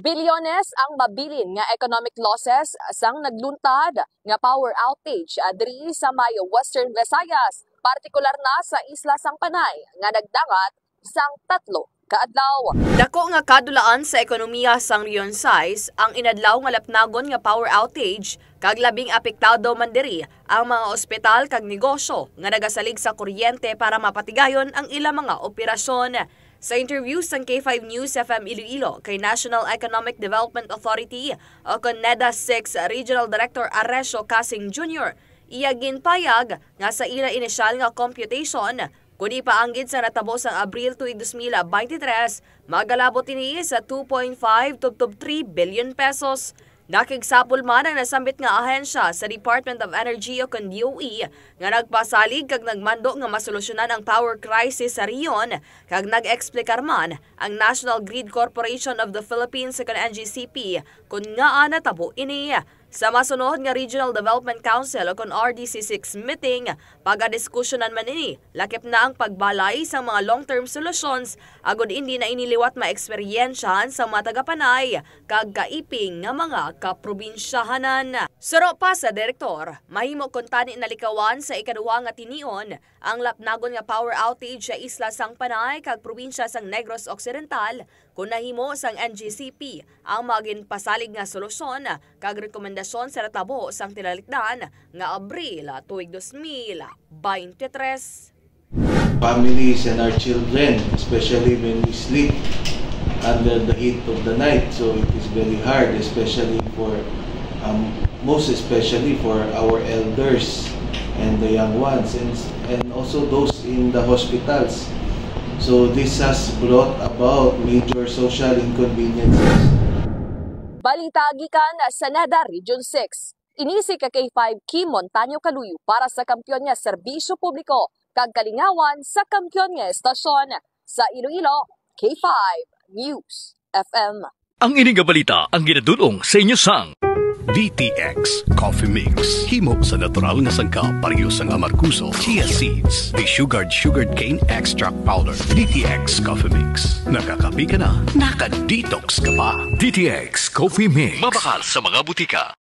Bilyones ang mabilin nga economic losses sang nagluntad nga power outage diri sa Mayo Western Visayas, partikular na sa Isla Sang Panay nga nagdangat sang 3 ka adlaw. Dako nga kadulaan sa ekonomiya sang Rion Size ang inadlaw nga lapnagon nga power outage kag labing apektado man diri ang mga ospital kag negosyo nga nagasalig sa kuryente para mapatigayon ang ilang mga operasyon. Sa interview sa K5 News FM Iloilo kay National Economic Development Authority o NEDA 6 Regional Director Aresio Casing Jr., iya ginpayag nga sa ila inisyal nga computation kundi paanggid sa natabo sa Abril tuig 2023 magalabot ini sa 2.5 to 3 billion pesos. Nakigsapol man ang nasambit nga ahensya sa Department of Energy o DOE nga nagpasalig kag nagmando nga masolusyonan ang power crisis sa riyon kag nag-explikar man ang National Grid Corporation of the Philippines o NGCP kung nga natabo ini. Sa masunod nga Regional Development Council o RDC6 meeting, pag-diskusyonan man ini, lakip na ang pagbalay sa mga long-term solutions agud hindi na iniliwat maeksperiensyahan sa mga taga-Panay kag kaiping nga mga kaprobinsyahanan. Suro pa sa direktor, mahimo kuntani nalikawan sa ikaduwa nga tinion ang lapnagon nga power outage sa Isla Sang Panay kag probinsya sang Negros Occidental kung nahimo sang NGCP ang maging pasalig nga solusyon kag rekomendasyon sa natabo sang tinalikdan nga Abril tuig 2023. Families and our children, especially when we sleep under the heat of the night, so it is very hard, especially for most especially for our elders and the young ones, and also those in the hospitals. So this has brought about major social inconveniences. Balita gikan sa NEDA Region 6. Inisi ka K5 Kim Montaño Caluyo para sa kampyon nga serbisyo publiko kag kalingawan sa kampyon nga estasyon sa Iloilo, K5 News FM. Ang ining balita ang ginadulong sa inyo sang DTX Coffee Mix. Himo sa natural nga sangkap pareho sang amarkuso, chia seeds, desugared sugared cane extract powder. DTX Coffee Mix. Nakakapi ka na, naka-detox ka pa. DTX Coffee Mix. Mabakal sa mga butika.